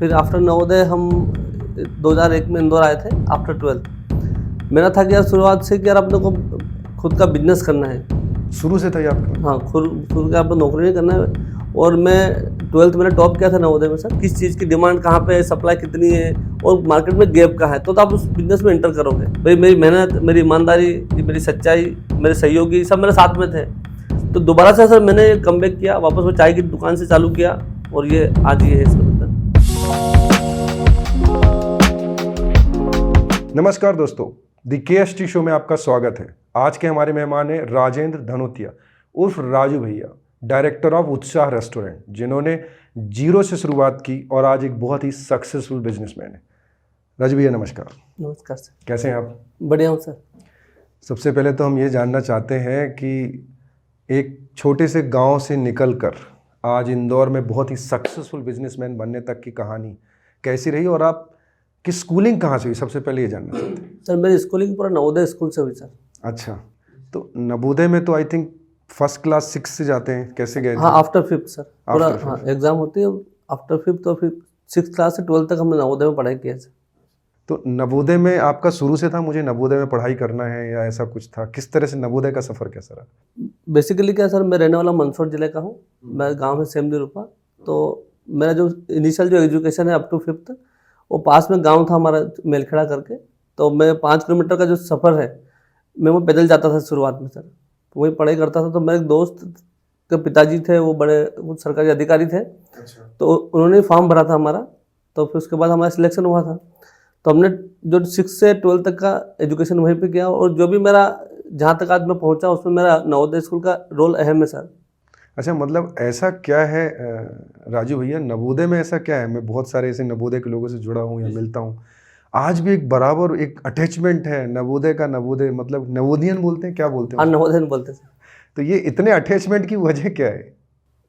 फिर आफ्टर नवोदय हम 2001 में इंदौर आए थे आफ्टर 12th। मेरा था कि यार शुरुआत से कि यार अपने को खुद का बिजनेस करना है। शुरू से था ये आपका? हाँ, खुद का आपको नौकरी नहीं करना है। और मैं 12th मैंने टॉप किया था नवोदय में सर। किस चीज़ की डिमांड कहाँ पे है, सप्लाई कितनी है और मार्केट में गैप कहाँ है, तो आप उस बिजनेस में एंटर करोगे। भाई मेरी मेहनत, मेरी ईमानदारी, मेरी सच्चाई, मेरे सहयोगी सब मेरे साथ में थे। तो दोबारा से सर मैंने कमबैक किया, वापस वो चाय की दुकान से चालू किया और ये आज ये है सर। नमस्कार दोस्तों, दी KST शो में आपका स्वागत है। आज के हमारे मेहमान हैं राजेंद्र धनोतिया उर्फ राजू भैया, डायरेक्टर ऑफ उत्साह रेस्टोरेंट, जिन्होंने जीरो से शुरुआत की और आज एक बहुत ही सक्सेसफुल बिजनेसमैन है। राजू भैया नमस्कार। नमस्कार सर। कैसे हैं आप? बढ़िया हूँ सर। सबसे पहले तो हम ये जानना चाहते हैं कि एक छोटे से गांव से निकलकर आज इंदौर में बहुत ही सक्सेसफुल बिजनेसमैन बनने तक की कहानी कैसी रही और आप की स्कूलिंग कहाँ से हुई, सबसे पहले ये जानना चाहते हैं। सर मेरी स्कूलिंग पूरा नवोदय स्कूल से हुई सर। अच्छा, तो नवोदय में तो आई थिंक फर्स्ट क्लास 6 से जाते हैं, कैसे गए थे? हाँ, आफ्टर 5th सर। पूरा After हाँ, एग्जाम होती है आफ्टर 5th, तो फिर 6th क्लास से 12th तक हमने नवोदय में पढ़ाई किया सर। तो नवोदय में आपका शुरू से था मुझे नवोदय में पढ़ाई करना है या ऐसा कुछ था? किस तरह से नवोदय का सफ़र कैसा रहा? बेसिकली क्या सर, मैं रहने वाला मंदसौर जिले का हूँ। मैं गांव है सेमदी रूपा। तो मेरा जो इनिशियल जो एजुकेशन है अप टू 5th, वो पास में गांव था हमारा मेलखेड़ा करके। तो मैं 5 किलोमीटर का जो सफ़र है मैं वो पैदल जाता था शुरुआत में सर। वही पढ़ाई करता था। तो मेरे दोस्त के पिताजी थे, वो बड़े कुछ सरकारी अधिकारी थे। अच्छा। तो उन्होंने फॉर्म भरा था हमारा। तो फिर उसके बाद हमारा सिलेक्शन हुआ था। तो हमने जो 6 से 12 तक का एजुकेशन वहीं पे किया। और जो भी मेरा जहाँ तक आज मैं पहुँचा उसमें मेरा नवोदय स्कूल का रोल अहम है सर। अच्छा, मतलब ऐसा क्या है राजू भैया, नवोदय में ऐसा क्या है? मैं बहुत सारे ऐसे नवोदय के लोगों से जुड़ा हूँ या मिलता हूँ, आज भी एक बराबर एक अटैचमेंट है नवोदय का। नवोदय मतलब नवोदियन बोलते हैं, क्या बोलते हैं? हाँ, नवोदय बोलते सर। तो ये इतने अटैचमेंट की वजह क्या है?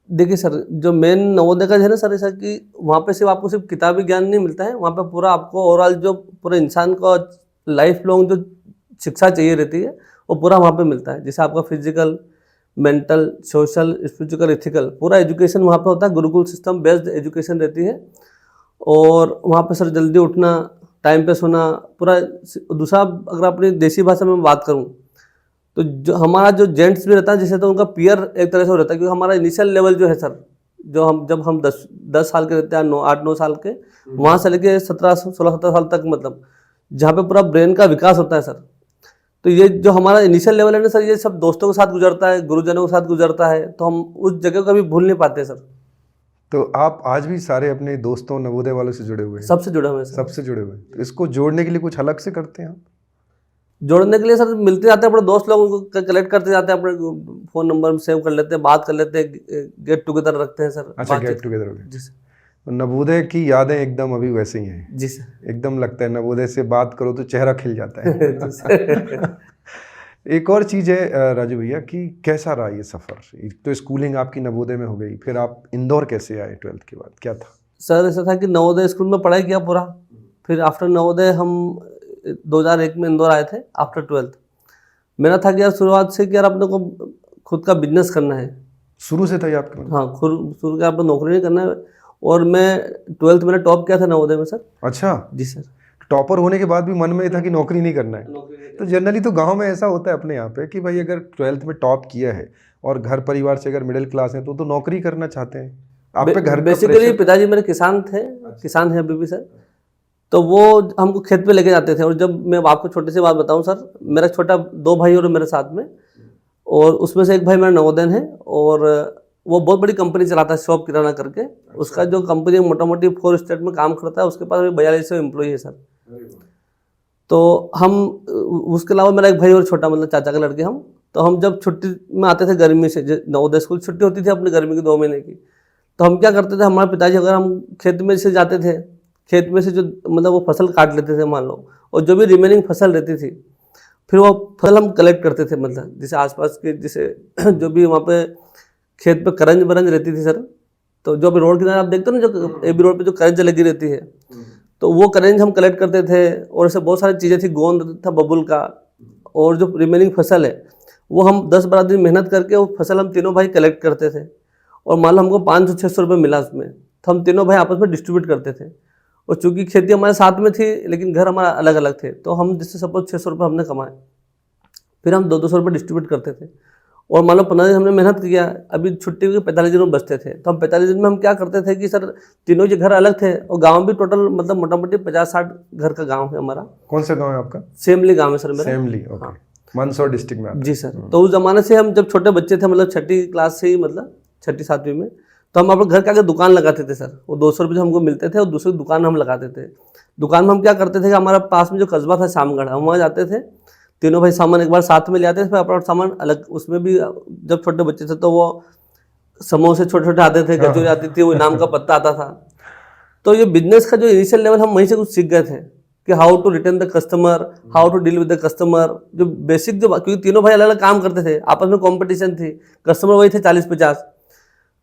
देखिए सर, जो मेन नवोदय का है ना सर, ऐसा कि वहाँ पे सिर्फ आपको सिर्फ किताबी ज्ञान नहीं मिलता है। वहाँ पे पूरा आपको ओवरऑल जो पूरे इंसान को लाइफ लॉन्ग जो शिक्षा चाहिए रहती है वो पूरा वहाँ पे मिलता है। जैसे आपका physical, mental, social, spiritual, ethical पूरा एजुकेशन वहाँ पे होता है। गुरुकुल सिस्टम बेस्ड एजुकेशन रहती है। और वहाँ पे सर जल्दी उठना, टाइम पे सोना, पूरा। दूसरा, अगर अपनी देसी भाषा में बात करूँ तो जो हमारा जो जेंट्स भी रहता है जैसे, तो उनका पीयर एक तरह से हो रहता है। क्योंकि हमारा इनिशियल लेवल जो है सर, जो हम जब हम 10 साल के रहते हैं, 8-9 साल के, वहाँ से लेके 16-17 साल तक, मतलब जहाँ पे पूरा ब्रेन का विकास होता है सर। तो ये जो हमारा इनिशियल लेवल है ना सर, ये सब दोस्तों के साथ गुजरता है, गुरुजनों के साथ गुजरता है। तो हम उस जगह को कभी भूल नहीं पाते सर। तो आप आज भी सारे अपने दोस्तों नवोदय वालों से जुड़े हुए हैं? सबसे जुड़े हुए हैं सर। सबसे जुड़े हुए हैं। तो इसको जोड़ने के लिए कुछ अलग से करते हैं आप? जोड़ने के लिए सर मिलते जाते हैं, अपने दोस्त लोगों को कलेक्ट करते जाते हैं, अपने फ़ोन नंबर सेव कर लेते हैं, बात कर लेते हैं, गेट टुगेदर रखते हैं सर। अच्छा, गेट टुगेदर हो गया। जी सर। तो नवोदय की यादें एकदम अभी वैसे ही हैं। जी सर। एकदम लगता है नवोदय से बात करो तो चेहरा खिल जाता है। जी सर। एक और चीज़ है राजू भैया कि कैसा रहा ये सफ़र? तो स्कूलिंग आपकी नवोदय में हो गई, फिर आप इंदौर कैसे आए 12th के बाद, क्या था? सर ऐसा था कि नवोदय स्कूल में पढ़ाई किया पूरा। फिर आफ्टर नवोदय हम 2001 में इंदौर आए थे आफ्टर 12th। मेरा था कि यार शुरुआत से कि यार अपने को खुद का बिजनेस करना है। शुरू से था ये आपका? हाँ, खुद शुरू का आपको नौकरी नहीं करना है। और मैं 12th मैंने टॉप किया था नवोदय में सर। अच्छा, जी सर। टॉपर होने के बाद भी मन में ये था कि नौकरी नहीं करना है? तो जनरली तो गांव में ऐसा होता है अपने यहाँ पे कि भाई अगर 12th में टॉप किया है और घर परिवार से अगर मिडिल क्लास है तो नौकरी करना चाहते हैं। आप पे घर का बेसिकली प्रेशर? पिताजी मेरे किसान थे, किसान हैं अभी भी सर। तो वो हमको खेत पे लेके जाते थे। और जब मैं आपको छोटी सी बात बताऊं सर, मेरा छोटा 2 भाई और मेरे साथ में, और उसमें से एक भाई मेरा नवोदय है। और वो बहुत बड़ी कंपनी चलाता है, शॉप किराना करके। उसका जो कंपनी मोटा मोटी 4 स्टेट में काम करता है, उसके पास अभी 4200 एम्प्लॉई है सर। तो हम, उसके अलावा मेरा एक भाई और छोटा, मतलब चाचा का लड़के हम। तो हम जब छुट्टी में आते थे गर्मी से, नवोदय स्कूल छुट्टी होती थी अपनी गर्मी की 2 महीने की, तो हम क्या करते थे, हमारे पिताजी अगर हम खेत में से जाते थे, खेत में से जो मतलब वो फसल काट लेते थे मान लो, और जो भी रिमेनिंग फसल रहती थी फिर वो फसल हम कलेक्ट करते थे। मतलब जैसे आसपास के, जैसे जो भी वहाँ पे खेत पे करंज बरंज रहती थी सर। तो जो भी रोड किनारे आप देखते हो ना, जो एबी रोड पे जो करंज लगी रहती है, तो वो करंज हम कलेक्ट करते थे। और ऐसे बहुत सारी चीज़ें थी, गोंद था बबुल का। और जो रिमेनिंग फसल है वो हम 10-12 दिन मेहनत करके वो फसल हम तीनों भाई कलेक्ट करते थे। और मान लो हमको 500-600 रुपये मिला उसमें, तो हम तीनों भाई आपस में डिस्ट्रीब्यूट करते थे। और चूंकि खेती हमारे साथ में थी लेकिन घर हमारा अलग अलग थे, तो हम जिससे सपोज 600 रुपये हमने कमाए, फिर हम 200 रुपये डिस्ट्रीब्यूट करते थे। और मान लो 15 दिन हमने मेहनत किया, अभी छुट्टी के 45 दिन में बचते थे, तो हम 45 दिन में हम क्या करते थे कि सर तीनों के घर अलग थे और गांव भी टोटल मतलब मोटा मोटी 50-60 घर का गांव है हमारा। कौन सा गांव है आपका? सेमली गांव है सर मेरा। सेमली, ओके। मंदसौर डिस्ट्रिक्ट में आता है। जी सर। तो उस जमाने से हम जब छोटे बच्चे थे, मतलब 6ठी क्लास से ही, मतलब 6ठी 7वीं में, तो हम अपने घर के आगे दुकान लगाते थे सर। वो 200 रुपये हमको मिलते थे और दूसरी दुकान हम लगाते थे। दुकान में हम क्या करते थे कि हमारा पास में जो कस्बा था शामगढ़, हम वहाँ जाते थे, तीनों भाई सामान एक बार साथ में ले आते थे, फिर अपना सामान अलग। उसमें भी जब छोटे बच्चे थे तो वो समोसे छोटे छोटे आते थे, कचौरी आती थी, वो इनाम का पत्ता आता था। तो ये बिजनेस का जो इनिशियल लेवल हम वहीं से कुछ सीख गए थे कि how to retain the customer, how to deal with the customer. जो बेसिक जो, क्योंकि तीनों भाई अलग अलग काम करते थे, आपस में कॉम्पिटिशन थी, कस्टमर वही थे 40-50,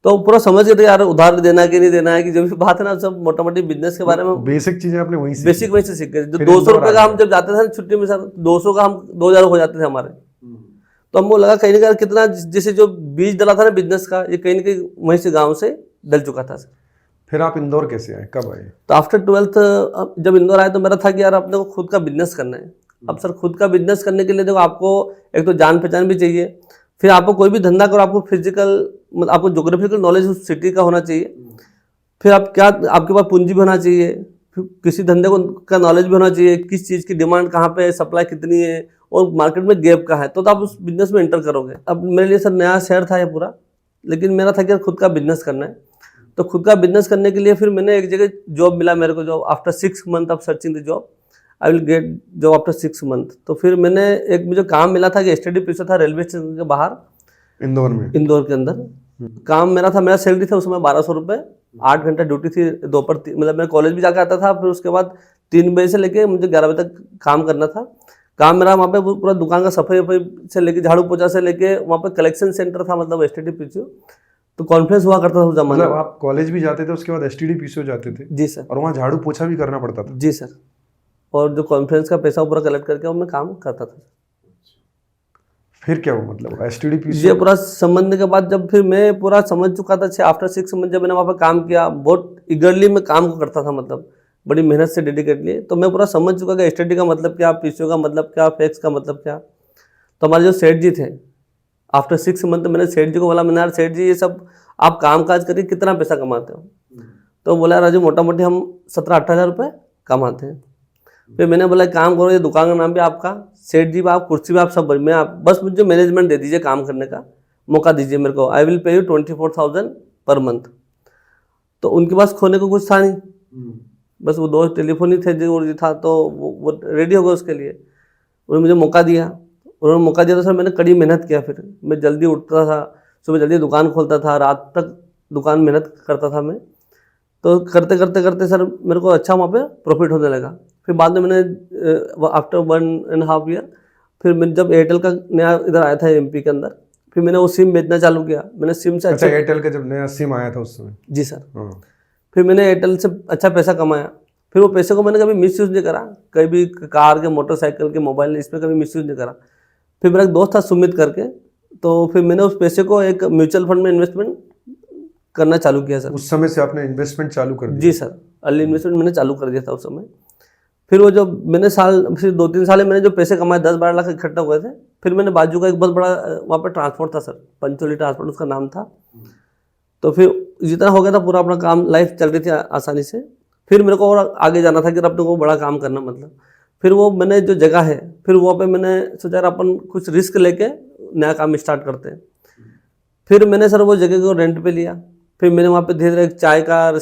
तो पूरा समझ गए थे यार उधार देना है कि नहीं देना है, कि जो भी बात है ना सब मोटा मोटी बिजनेस के बारे में बेसिक चीजें आपने वहीं से बेसिक वहीं से सीख गए। जो 200 रुपये का हम जब जाते थे छुट्टी में सर, 200 का हम 2000 हो जाते थे हमारे। तो हमको लगा कहीं ना कहीं कितना, जैसे जो बीज डला था ना बिजनेस का, ये कहीं ना कहीं वहीं से गाँव से डल चुका था सर। फिर आप इंदौर कैसे आए, कब आए? तो आफ्टर 12th जब इंदौर आए तो मेरा था कि यार अपने को खुद का बिजनेस करना है। अब सर खुद का बिजनेस करने के लिए देखो आपको एक तो जान पहचान भी चाहिए, फिर आपको कोई भी धंधा करो आपको फिजिकल, मतलब आपको ज्योग्राफिकल नॉलेज उस सिटी का होना चाहिए, फिर आप क्या आपके पास पूंजी भी होना चाहिए, फिर किसी धंधे को का नॉलेज भी होना चाहिए, किस चीज़ की डिमांड कहाँ पे है, सप्लाई कितनी है और मार्केट में गैप का है, तो आप उस बिजनेस में एंटर करोगे। अब मेरे लिए सर नया शहर था ये पूरा, लेकिन मेरा था कि खुद का बिजनेस करना है। तो खुद का बिजनेस करने के लिए फिर मैंने एक जगह जॉब मिला मेरे को, job after 6 month of searching the job, I will get job after 6 month. तो फिर मैंने एक मुझे काम मिला था कि स्टडी पीछे था रेलवे स्टेशन के बाहर, इंदौर में, इंदौर के अंदर काम मेरा था। मेरा सैलरी था उसमें 1200 रुपये, 8 घंटा ड्यूटी थी, दोपहर मतलब मैं कॉलेज भी जाकर आता था, फिर उसके बाद 3 बजे से लेके मुझे 11 बजे तक काम करना था। काम मेरा वहाँ पे पूरा दुकान का सफाई वफाई से लेके झाड़ू पोछा से लेके, वहाँ पे कलेक्शन सेंटर था, मतलब एसटीडी पीसीओ, तो कॉन्फ्रेंस हुआ करता था उस जमाने में। आप कॉलेज भी जाते थे उसके बाद एसटीडी पीसीओ जाते थे? जी सर। और वहाँ झाड़ू पोछा भी करना पड़ता था? जी सर। और जो कॉन्फ्रेंस का पैसा पूरा कलेक्ट करके वो मैं काम करता था। फिर क्या हुआ, मतलब एसटीडी पीसीओ ये पूरा समझने के बाद जब फिर मैं पूरा समझ चुका था, आफ्टर 6 मंथ जब मैंने वहाँ पर काम किया, बहुत ईगरली मैं काम को करता था, मतलब बड़ी मेहनत से डेडिकेटली, तो मैं पूरा समझ चुका कि एसटीडी का मतलब क्या, पीसीओ का मतलब क्या, फैक्स का मतलब क्या। तो हमारे जो सेठ जी थे, आफ्टर 6 मंथ मैंने सेठ जी को बोला, मैंने यार सेठ जी ये सब आप काम काज करके कितना पैसा कमाते हो? तो बोला राजू मोटा मोटी हम 17-18 हज़ार रुपये कमाते हैं। फिर मैंने बोला काम करो, ये दुकान का नाम भी आपका, सेठ जी आप, कुर्सी भी आप, सब मैं आप, बस मुझे मैनेजमेंट दे दीजिए, काम करने का मौका दीजिए मेरे को, I will pay you 24,000 per month. तो उनके पास खोने को कुछ था नहीं, बस वो 2 टेलीफोन ही थे जो था, तो वो रेडी हो गए उसके लिए। उन्होंने मुझे मौका दिया, उन्होंने मौका दिया तो सर मैंने कड़ी मेहनत किया। फिर मैं जल्दी उठता था, सुबह जल्दी दुकान खोलता था, रात तक दुकान मेहनत करता था मैं। तो करते करते करते सर मेरे को अच्छा वहाँ पे प्रॉफिट होने लगा। फिर बाद में मैंने आफ्टर 1.5 ईयर फिर मैं जब एयरटेल का नया इधर आया था एमपी के अंदर, फिर मैंने वो सिम बेचना चालू किया। मैंने सिम से अच्छा एयरटेल का जब नया सिम आया था उस समय? जी सर। फिर मैंने एयरटेल से अच्छा पैसा कमाया। फिर वो पैसे को मैंने कभी मिस यूज़ नहीं करा, कभी कार के, मोटरसाइकिल के, मोबाइल, इसमें कभी मिस यूज़ नहीं करा। फिर मेरा एक दोस्त था सुमित करके, तो फिर मैंने उस पैसे को एक म्यूचुअल फंड में इन्वेस्टमेंट करना चालू किया सर। उस समय से आपने इन्वेस्टमेंट चालू कर दिया? जी सर, अर्ली इन्वेस्टमेंट मैंने चालू कर दिया था उस समय। फिर वो जो मैंने फिर 2-3 साल में मैंने जो पैसे कमाए 10-12 लाख इकट्ठा हुए थे। फिर मैंने बाजू का एक बहुत बड़ा वहाँ पर ट्रांसपोर्ट था सर, पंचोली ट्रांसपोर्ट उसका नाम था। तो फिर जितना हो गया था पूरा अपना काम, लाइफ चल रही थी आसानी से। फिर मेरे को और आगे जाना था कि अपने को बड़ा काम करना, मतलब फिर वो मैंने जो जगह है, फिर वहाँ पे मैंने सोचा यार अपन कुछ रिस्क लेके नया काम स्टार्ट करते हैं। फिर मैंने सर वो जगह को रेंट पे लिया। फिर मैंने वहाँ पे धीरे धीरे चाय का,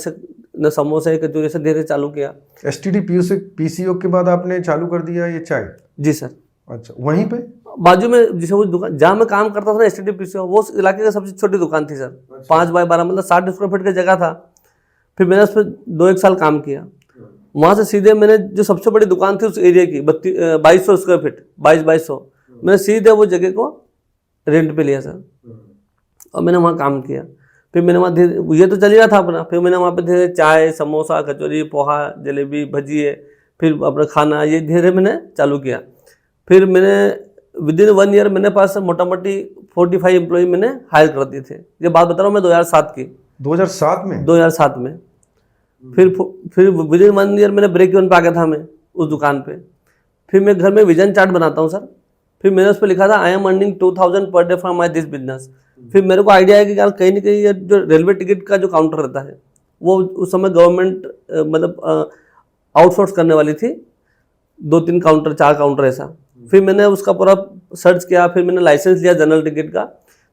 न समोसे, कचौरी से धीरे चालू किया। एसटीडी पीसीओ के बाद आपने चालू कर दिया ये चाय? जी सर। अच्छा, वहीं पे बाजू में जिसे वो दुकान जहाँ मैं काम करता था ना एसटीडी पीसीओ, वो उस इलाके का सबसे छोटी दुकान थी सर। 5x12 मतलब 60 स्क्वायर फीट की जगह था। फिर मैंने उस पर 2-1 साल काम किया। वहाँ से सीधे मैंने जो सबसे बड़ी दुकान थी उस एरिया की 2200 स्क्वायर फीट, 2200, मैंने सीधे वो जगह को रेंट पे लिया सर, और मैंने वहाँ काम किया। फिर मैंने वहाँ धीरे, ये तो चल ही रहा था अपना, फिर मैंने वहाँ पे धीरे चाय, समोसा, कचौरी, पोहा, जलेबी, भजिए, फिर अपना खाना, ये धीरे मैंने चालू किया। फिर मैंने विदिन 1 ईयर मैंने पास मोटा मोटी 45 एम्प्लॉय मैंने हायर कर दिए थे। ये बात बता रहा हूँ मैं 2007 की। 2007 में? 2007 में फिर विद इन 1 ईयर मैंने ब्रेक इवन पे आ गया था मैं उस दुकान पे। फिर मैं घर में विजन चार्ट बनाता हूँ सर। फिर मैंने उस पर लिखा था I am earning 2000 per day from my this business. फिर मेरे को आइडिया है कि यार कहीं ना कहीं ये जो रेलवे टिकट का जो काउंटर रहता है वो उस समय गवर्नमेंट मतलब आउटसोर्स करने वाली थी, 2-3 काउंटर 4 काउंटर ऐसा। फिर मैंने उसका पूरा सर्च किया, फिर मैंने लाइसेंस लिया जनरल टिकट का।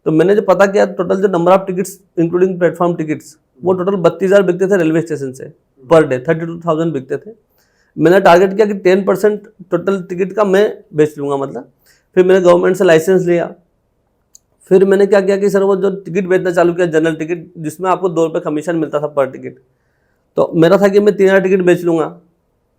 तो मैंने जो पता किया टोटल जो number of tickets including platform tickets वो टोटल 32,000 बिकते थे रेलवे स्टेशन से पर डे, 32,000 बिकते थे। मैंने टारगेट किया कि 10% टोटल टिकट का मैं बेच लूँगा मतलब। फिर मैंने गवर्नमेंट से लाइसेंस लिया। फिर मैंने क्या किया कि सर वो जो टिकट बेचना चालू किया जनरल टिकट, जिसमें आपको 2 रुपये कमीशन मिलता था पर टिकट। तो मेरा था कि मैं 3,000 टिकट बेच लूँगा,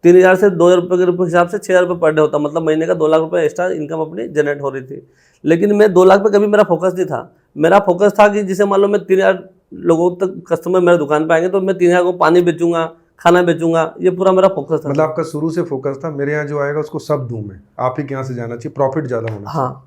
3,000 से 2,000 रुपये के हिसाब से 6,000 रुपये पर डे होता, मतलब महीने का 2 लाख रुपये एक्स्ट्रा इनकम अपनी जनरेट हो रही थी। लेकिन मैं 2 लाख पे कभी मेरा फोकस नहीं था। मेरा फोकस था कि जैसे मान लो मैं 3,000 लोगों तक कस्टमर मेरे दुकान पे आएंगे तो मैं 3,000 को पानी बेचूंगा, खाना बेचूंगा, ये पूरा मेरा फोकस था। मतलब आपका शुरू से फोकस था मेरे यहाँ जो आएगा उसको सब दूं मैं, आप ही के यहाँ से जाना चाहिए, प्रॉफिट ज़्यादा होना चाहिए। हाँ,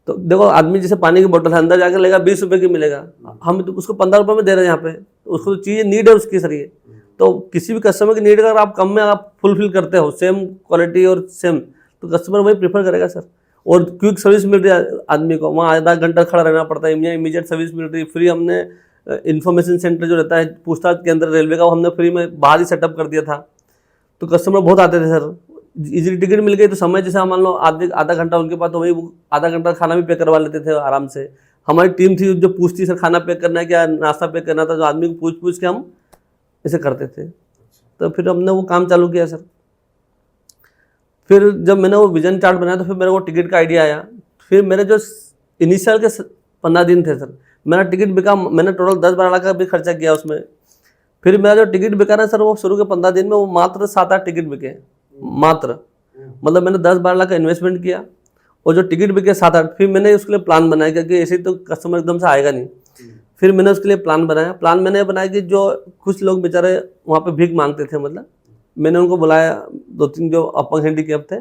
तो देखो आदमी जैसे पानी की बोतल है अंदर जाकर लेगा 20 रुपये की मिलेगा, हम तो उसको 15 रुपये में दे रहे हैं यहाँ पे। तो उसको तो चीज़ नीड है उसकी सर ये। तो किसी भी कस्टमर की नीड अगर आप कम में आप फुलफिल करते हो सेम क्वालिटी और सेम, तो कस्टमर वही प्रेफर करेगा सर। और क्विक सर्विस मिल रही है आदमी को, वहाँ आधा घंटा खड़ा रहना पड़ता है, इमीडिएट सर्विस मिल रही है। फ्री हमने इन्फॉर्मेशन सेंटर जो रहता है पूछताछ के अंदर रेलवे का, वो हमने फ्री में बाहर ही सेटअप कर दिया था। तो कस्टमर बहुत आते थे सर, इजीली टिकट मिल गई तो समय जैसे मान लो आधा घंटा उनके पास, तो वही आधा घंटा खाना भी पैक करवा लेते थे आराम से। हमारी टीम थी जो पूछती सर खाना पैक करना है क्या, नाश्ता पैक करना था, जो आदमी को पूछ पूछ के हम ऐसे करते थे। तो फिर हमने वो काम चालू किया सर। फिर जब मैंने वो विजन चार्ट बनाया तो फिर मेरे को टिकट का आइडिया आया। फिर मेरे जो इनिशियल के 15 दिन थे सर, मेरा टिकट बिका, मैंने टोटल 10-12 लाख का भी खर्चा किया उसमें। फिर मेरा जो टिकट बिका ना सर, वो शुरू के 15 दिन में वो मात्र 7-8 टिकट बिके मात्र। मतलब मैंने 10-12 लाख का इन्वेस्टमेंट किया और जो टिकट बिके 7-8। फिर मैंने उसके लिए प्लान बनाया क्योंकि ऐसे ही तो कस्टमर एकदम से आएगा नहीं। फिर मैंने उसके लिए प्लान बनाया। प्लान मैंने बनाया कि जो कुछ लोग बेचारे वहाँ पे भीख मांगते थे, मतलब मैंने उनको बुलाया, 2-3 जो अपंग हैंडीकैप थे,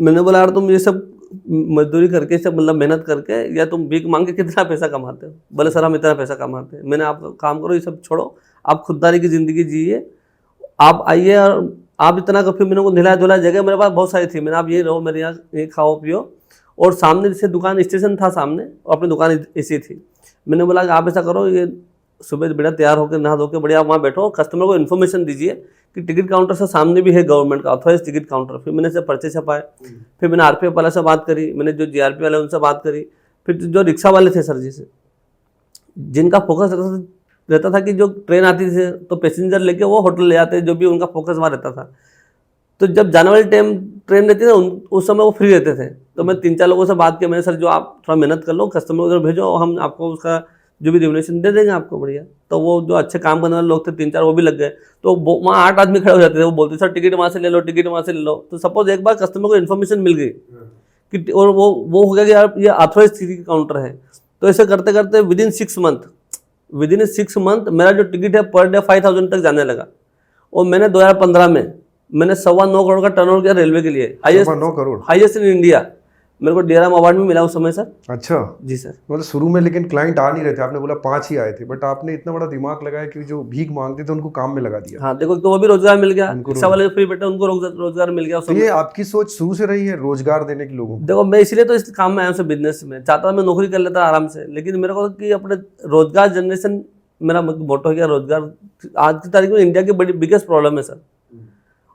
मैंने बोला यार तुम ये सब मजदूरी करके सब मतलब मेहनत करके या तुम भीख मांग के कितना पैसा कमाते हो? बोले सर हम इतना पैसा कमाते हैं। मैंने आप काम करो, ये सब छोड़ो, आप खुददारी की ज़िंदगी जिए, आप आइए और आप इतना का। फिर मैंने को नहलाया धुलाया, जगह मेरे पास बहुत सारी थी, मैंने आप ये रहो मेरे यहाँ, ये खाओ पियो। और सामने जैसे दुकान स्टेशन था सामने और अपनी दुकान ऐसी थी। मैंने बोला कि आप ऐसा करो, ये सुबह बढ़िया तैयार होकर नहा धो के बढ़िया वहाँ बैठो, कस्टमर को इन्फॉर्मेशन दीजिए कि टिकट काउंटर से सामने भी है गवर्नमेंट का ऑथराइज टिकट काउंटर। फिर मैंने से पर्चे छपाए, फिर मैंने आरपीएफ वाले से बात करी, मैंने जो जीआरपी वाले उनसे बात करी। फिर जो रिक्शा वाले थे सर जी से, जिनका फोकस रहता था कि जो ट्रेन आती थी तो पैसेंजर लेके वो होटल ले आते, जो भी उनका फोकस वहाँ रहता था। तो जब जाने वाली ट्रेन रहती थी उस समय वो फ्री रहते थे। तो मैं 3-4 लोगों से बात किया, मैंने सर जो आप थोड़ा मेहनत कर लो, कस्टमर उधर भेजो, हम आपको उसका जो भी रेम्युनरेशन दे देंगे आपको बढ़िया। तो वो जो अच्छे काम करने वाले लोग थे 3-4 वो भी लग गए। तो वहाँ 8 आदमी खड़े हो जाते थे, वो बोलते सर टिकट वहाँ से ले लो, टिकट वहाँ से ले लो। तो सपोज एक बार कस्टमर को इन्फॉर्मेशन मिल गई कि, और वो हो गया कि यार ये ऑथराइज टिकट काउंटर है। तो ऐसे करते करते विद इन 6 मंथ मेरा जो टिकट है पर डे 5,000 तक जाने लगा। और मैंने 2015 में मैंने 9.25 करोड़ का टर्नओवर किया रेलवे के लिए, 9 करोड़ हाईएस्ट इन इंडिया। मेरे को DRM अवार्ड भी मिला उस समय सर। अच्छा जी सर। मतलब शुरू में लेकिन क्लाइंट आ नहीं रहे थे, आपने बोला 5 ही आए थे, बट आपने इतना बड़ा दिमाग लगाया कि जो भीख मांगते थे उनको काम में लगा दिया। हाँ देखो, तो वो भी रोजगार मिल गया, रिक्शा वाले फ्री बैठे उनको रोजगार मिल गया। तो ये आपकी सोच शुरू से रही है रोजगार देने के लोगों को? देखो मैं इसलिए तो इस काम में आया हूँ बिजनेस में, चाहता मैं नौकरी कर लेता आराम से, लेकिन मेरे को कि अपने रोजगार जनरेशन मेरा मोटो हो गया। रोजगार आज की तारीख में इंडिया की बड़ी बिगेस्ट प्रॉब्लम है सर।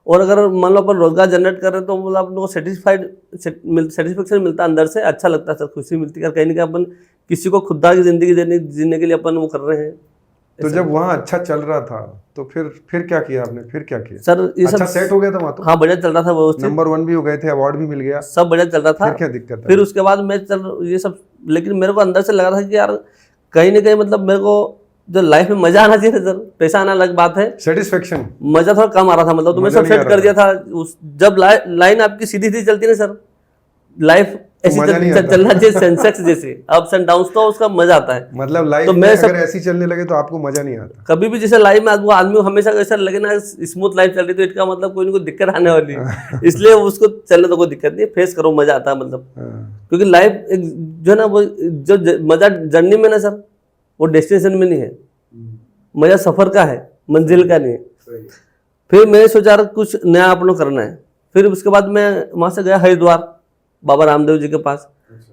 और अगर मान लो अपन रोजगार जनरेट कर रहे हैं तो मतलब अपन को सेटिस्फेक्शन मिलता है अंदर से, अच्छा लगता है सर, खुशी मिलती है कहीं ना कहीं अपन किसी को खुददार की जिंदगी जीने के लिए अपन वो कर रहे हैं। तो जब वहाँ अच्छा चल रहा था तो फिर क्या किया आपने? फिर क्या किया सर? ये अच्छा सब सेट हो गया था वहाँ तो? हाँ बढ़िया चल रहा था, वो नंबर 1 भी हो गए थे, अवार्ड भी मिल गया, सब बढ़िया चल रहा था। फिर क्या दिक्कत है? फिर उसके बाद मैं ये सब, लेकिन मेरे को अंदर से लगा था कि यार कहीं ना कहीं मतलब मेरे को जो लाइफ में मजा आना चाहिए सर, पैसा आना अलग बात है, सेटिस्फेक्शन मजा थोड़ा कम आ रहा था। मतलब तो मैं सब सेट कर दिया था। जब लाइन आपकी सीधी सीधी चलती है सर, लाइफ ऐसी चलना चाहिए सेंसेक्स जैसे, अप्स एंड डाउन्स, तो उसका मजा आता है। मतलब लाइफ तो में अगर ऐसी चलने लगे तो आपको मजा नहीं आता कभी भी। जैसे लाइफ में आदमी को हमेशा ऐसा लगे ना स्मूथ लाइफ चल रही, तो इसका मतलब कोई ना कोई दिक्कत आने वाली है। इसलिए उसको चलने तो कोई दिक्कत नहीं, फेस करो, मजा आता है मतलब। क्योंकि लाइफ जो है ना, वो जो मजा जर्नी में ना सर, वो डेस्टिनेशन में नहीं है, मजा सफर का है। मंजिल का नहीं है। सही है। फिर मैंने सोचा कुछ नया अपनों करना है। फिर उसके बाद मैं वहाँ से गया हरिद्वार बाबा रामदेव जी के पास।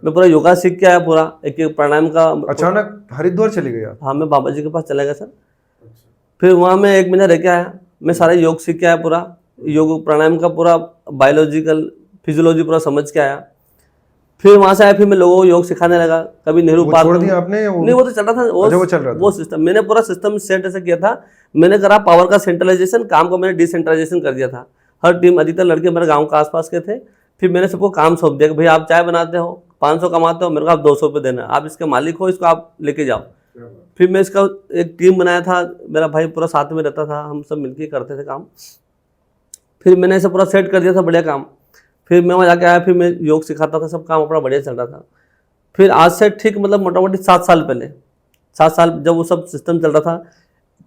मैं पूरा योगा सीख के आया, पूरा एक एक प्राणायाम का। अचानक हरिद्वार चले गए आप? हाँ, मैं बाबा जी के पास चला गया सर। फिर वहाँ मैं 1 महीना रह के आया। मैं सारे योग सीख के आया, पूरा योग प्राणायाम का पूरा बायोलॉजिकल फिजियोलॉजी पूरा समझ के आया। फिर वहाँ से आया, फिर मैं लोगों को योग सिखाने लगा। कभी नेहरू वो पार्क छोड़ में- दिया आपने या वो? नहीं, वो तो चल रहा था। अच्छा, वो चल रहा था। वो सिस्टम मैंने पूरा सिस्टम सेट ऐसे किया था। मैंने करा पावर का सेंट्रलाइजेशन, काम को मैंने डिसेंट्रलाइजेशन कर दिया था। हर टीम, अधिकतर लड़के मेरे गांव के आसपास के थे। फिर मैंने सबको काम सौंप दिया कि भाई आप चाय बनाते हो, 500 कमाते हो, मेरे को आप 200 रुपये देना, आप इसके मालिक हो, इसको आप लेके जाओ। फिर मैं इसका एक टीम बनाया था, मेरा भाई पूरा साथ में रहता था, हम सब मिलके करते थे काम। फिर मैंने ऐसे पूरा सेट कर दिया था, बढ़िया काम। फिर मैं वहाँ जाके आया, फिर मैं योग सिखाता था, सब काम अपना बढ़िया चल रहा था। फिर आज से ठीक मतलब मोटा मोटी 7 साल पहले, 7 साल जब वो सब सिस्टम चल रहा था,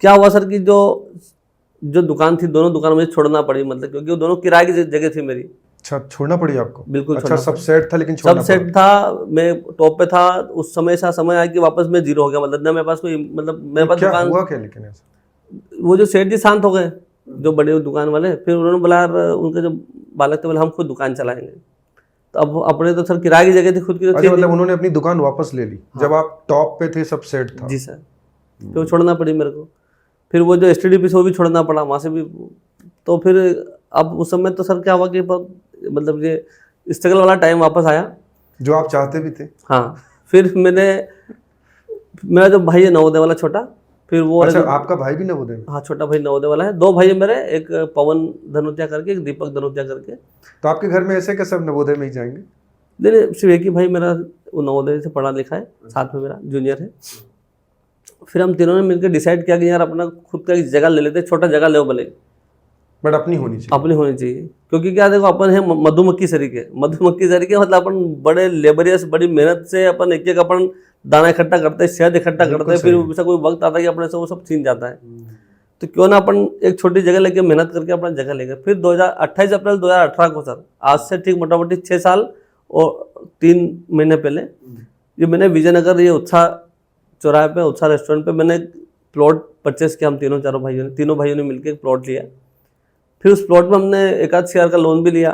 क्या हुआ सर कि जो दुकान थी, दोनों दुकान मुझे छोड़ना पड़ी, मतलब क्योंकि वो दोनों किराए की जगह थी मेरी। अच्छा, छोड़ना पड़ी आपको? बिल्कुल अच्छा, छोड़ना सब पड़ा। सेट था लेकिन सब छोड़ना सेट पड़ा। था, मैं टॉप पे था। उस समय ऐसा समय आया कि वापस मैं जीरो हो गया, मतलब ना मेरे पास कोई, मतलब मेरे पास क्या दुकान। हुआ क्या लेकिन ऐसा? वो जो सेठ जी शांत हो गए, जो बड़े दुकान वाले। फिर उन्होंने बोला, उनके जो बालक थे, बोले हम खुद दुकान चलाएंगे। तो अब अपने तो सर किराए की जगह थी, खुद की तो अच्छा, थी मतलब नहीं। उन्होंने अपनी दुकान वापस ले ली जब आप टॉप पे थे, सब सेट था? जी सर। फिर वो छोड़ना पड़ी मेरे को। फिर वो जो STDP से वो भी छोड़ना पड़ा, वहाँ से भी। तो फिर अब उस समय तो सर क्या हुआ कि मतलब ये स्ट्रगल वाला टाइम वापस आया, जो आप चाहते भी थे। हाँ। फिर मेरा जो भाई है नवोदय वाला छोटा, फिर वो अच्छा, आपका भाई भी नवोदय में? हाँ, छोटा भाई नवोदय वाला है। 2 भाई है मेरे, एक पवन धनोतिया करके, एक दीपक धनोतिया करके। तो आपके घर में ऐसे कि सब नवोदय में ही जाएंगे? नहीं, सिर्फ एक ही भाई मेरा वो नवोदय से पढ़ा लिखा है, साथ में मेरा जूनियर है। फिर हम तीनों ने मिलकर डिसाइड किया कि यार अपना खुद का एक जगह ले लेते, छोटा जगह ले भले, बट अपनी होनी चाहिए। अपनी होनी चाहिए। क्योंकि क्या देखो, अपन है मधुमक्खी सरीके मतलब अपन बड़े लेबरियस, बड़ी मेहनत से अपन एक एक अपन दाना इकट्ठा करते हैं, शहद इकट्ठा करते हैं। फिर ऐसा कोई वक्त आता है कि अपने से वो सब छीन जाता है। तो क्यों ना अपन एक छोटी जगह लेके मेहनत करके अपना जगह लेंगे। फिर 28 अप्रैल 2018 को सर, आज से ठीक मोटा मोटी 6 साल और 3 महीने पहले, ये मैंने विजयनगर, ये उत्साह चौराहे पे, उत्साह रेस्टोरेंट पे मैंने प्लॉट परचेस किया। हम तीनों भाइयों ने मिलकर एक प्लॉट लिया। फिर उस प्लॉट में हमने 1 शेयर का लोन भी लिया।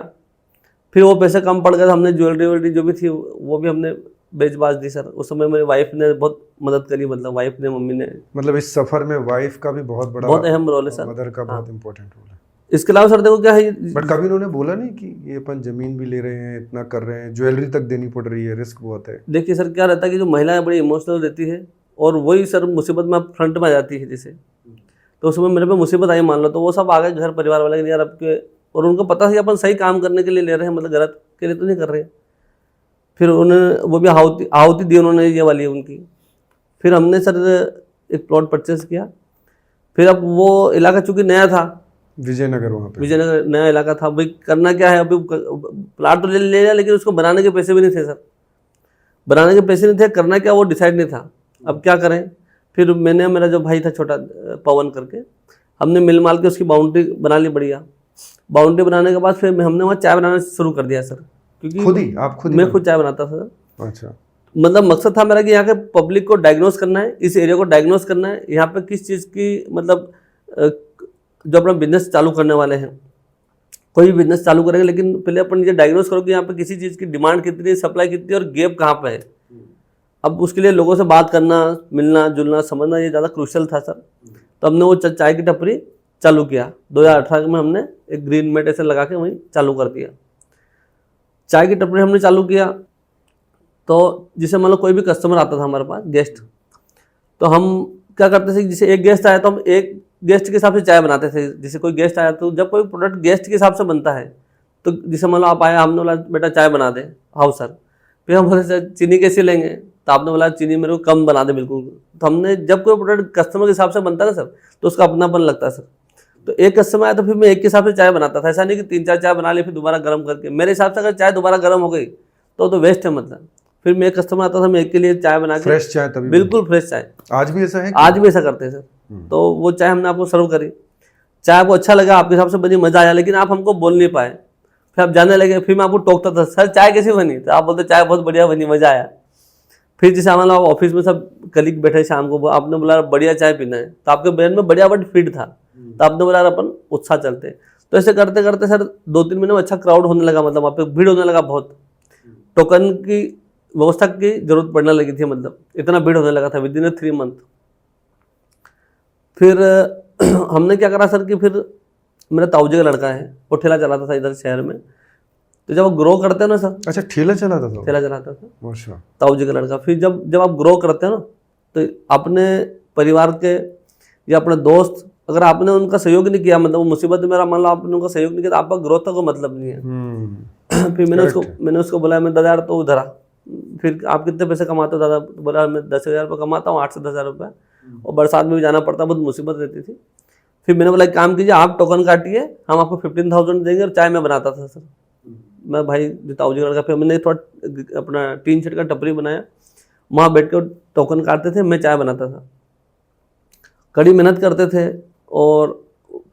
फिर वो पैसे कम पड़ गए, हमने ज्वेलरी जो भी थी वो भी हमने बेच बाच दी सर। उस समय मेरी वाइफ ने बहुत मदद करी, मतलब वाइफ ने, मम्मी ने। मतलब इस सफर में वाइफ का भी बहुत अहम रोल है सर, मदर का बहुत इंपॉर्टेंट रोल है। इसके अलावा सर देखो क्या है, बट कभी उन्होंने बोला नहीं कि ये अपन जमीन भी ले रहे हैं, इतना कर रहे हैं, ज्वेलरी तक देनी पड़ रही है, रिस्क बहुत है? देखिए सर, क्या रहता है कि जो महिलाएं बड़ी इमोशनल रहती है, और वही सर मुसीबत में फ्रंट में आ जाती है जैसे। तो उस समय मेरे पे मुसीबत आई मान लो, तो वो सब आ गए घर परिवार वाले कि यार अब के, और उनको पता है कि अपन सही काम करने के लिए ले रहे हैं, मतलब गलत के लिए तो नहीं कर रहे। फिर उन्होंने वो भी आहुति दी उन्होंने, ये वाली उनकी। फिर हमने सर एक प्लॉट परचेस किया। फिर अब वो इलाका चूंकि नया था, विजयनगर, वहाँ पे विजयनगर नया इलाका था, भाई करना क्या है, अभी प्लाट तो ले लिया, लेकिन उसको बनाने के पैसे भी नहीं थे सर। बनाने के पैसे नहीं थे, करना क्या वो डिसाइड नहीं था। अब क्या करें। फिर मैंने, मेरा जो भाई था छोटा पवन करके, हमने मिल माल के उसकी बाउंड्री बना ली बढ़िया। बाउंड्री बनाने के बाद फिर हमने वहाँ चाय बनाना शुरू कर दिया सर, क्योंकि आप खुद मैं खुद चाय बनाता था सर। अच्छा, मतलब मकसद था मेरा कि यहाँ के पब्लिक को डायग्नोस करना है, इस एरिया को डायग्नोस करना है, यहाँ पे किस चीज़ की, मतलब जो अपना बिजनेस चालू करने वाले हैं, कोई भी बिजनेस चालू करेंगे, लेकिन पहले अपन ये डायग्नोस करो कि यहाँ पे किसी चीज़ की डिमांड कितनी है, सप्लाई कितनी है, और गैप कहाँ पे है। अब उसके लिए लोगों से बात करना, मिलना जुलना, समझना, ये ज़्यादा क्रूशल था सर। तो हमने वो चाय की टपरी चालू किया 2018 में। हमने एक ग्रीन मैट ऐसे लगा के वहीं चालू कर दिया। चाय की टपरी हमने चालू किया, तो जिसे मान लो कोई भी कस्टमर आता था हमारे पास, गेस्ट, तो हम क्या करते थे, जैसे एक गेस्ट आया तो हम एक गेस्ट के हिसाब से चाय बनाते थे। जैसे कोई गेस्ट आया तो जब कोई प्रोडक्ट गेस्ट के हिसाब से बनता है, तो जैसे मान लो आप आए, हमने बोला बेटा चाय बना दे, हाँ सर। फिर हम बोले सर चीनी कैसे लेंगे, तो आपने बोला चीनी मेरे को कम बना दे बिल्कुल। तो हमने, जब कोई प्रोडक्ट कस्टमर के हिसाब से बनता है ना सर, तो उसका अपनापन लगता है सर। तो एक कस्टमर आया तो फिर मैं एक के हिसाब से चाय बनाता था। ऐसा नहीं कि 3-4 चाय बना ली फिर दोबारा गर्म करके। मेरे हिसाब से अगर चाय दोबारा गर्म हो गई तो वेस्ट है, मतलब। फिर मैं एक कस्टमर आता था, मैं एक के लिए चाय बना के, फ्रेश चाय, तभी बिल्कुल फ्रेश चाय। आज भी ऐसा है? आज भी ऐसा करते हैं सर। तो वो चाय हमने आपको सर्व करी, चाय आपको अच्छा लगा, आपके हिसाब से बनी, मजा आया, लेकिन आप हमको बोल नहीं पाए। फिर आप जाने लगे, फिर मैं आपको टोकता था, सर चाय कैसी बनी, तो आप बोलते चाय बहुत बढ़िया बनी, मजा आया। फिर जैसे हमारा ऑफिस में सब कलीग बैठे शाम को, आपने बोला बढ़िया चाय पीना है, तो आपके ब्रेन में बढ़िया बट फीड था, तो आपने बोला अपन उत्साह चलते। तो ऐसे करते करते सर 2-3 महीने में अच्छा क्राउड होने लगा, मतलब वहाँ पे भीड़ होने लगा बहुत, टोकन की व्यवस्था की जरूरत पड़ने लगी थी, मतलब इतना भीड़ होने लगा था विद इन 3 मंथ। फिर हमने क्या करा सर कि फिर मेरा ताऊजी का लड़का है, वो ठेला चलाता था इधर शहर में, तो जब आप ग्रो करते हैं ना सर, अच्छा ठेला चलाता था? ठेला चलाता था माशा। ताऊजी का लड़का। फिर जब आप ग्रो करते हैं ना, तो अपने परिवार के या अपने दोस्त, अगर आपने उनका सहयोग नहीं किया, मतलब वो मुसीबत में, मान लो आपने उनका सहयोग नहीं किया, तो आपका ग्रोथ का कोई मतलब नहीं है। फिर मैंने उसको बोला, मैं 10,000 तो उधरा, फिर आप कितने पैसे कमाते हो दादा? तो बोला मैं 10,000 रुपये कमाता हूँ, 8 से 10,000 रुपये, और बरसात में भी जाना पड़ता, बहुत मुसीबत रहती थी। फिर मैंने बोला एक काम कीजिए, आप टोकन काटिए, हम आपको 15,000 देंगे, और चाय मैं बनाता था सर, मैं भाई ताऊजी लड़का। फिर मैंने थोड़ा अपना टीन शेड का टपरी बनाया, वहाँ बैठ कर टोकन काटते थे, मैं चाय बनाता था, कड़ी मेहनत करते थे। और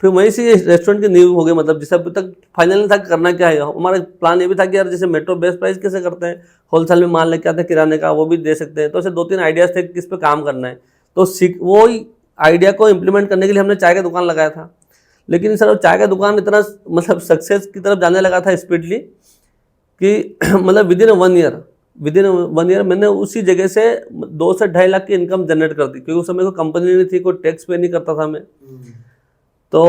फिर वहीं से रेस्टोरेंट की नींव हो गई, मतलब जिसे अभी तक फाइनल नहीं था करना क्या है। हमारा प्लान ये भी था कि यार जैसे मेट्रो बेस्ट प्राइस कैसे करते हैं, होलसेल में माल लेके आते हैं किराने का, वो भी दे सकते हैं। तो ऐसे 2-3 आइडियाज़ थे किस पे काम करना है, तो वो आइडिया को इम्प्लीमेंट करने के लिए हमने चाय का दुकान लगाया था। लेकिन सर चाय का दुकान इतना मतलब सक्सेस की तरफ जाने लगा था स्पीडली कि मतलब विद इन 1 ईयर मैंने उसी जगह से 2 से 2.5 लाख की इनकम जनरेट कर दी, क्योंकि उस समय कोई कंपनी नहीं थी, कोई टैक्स पे नहीं करता था मैं। तो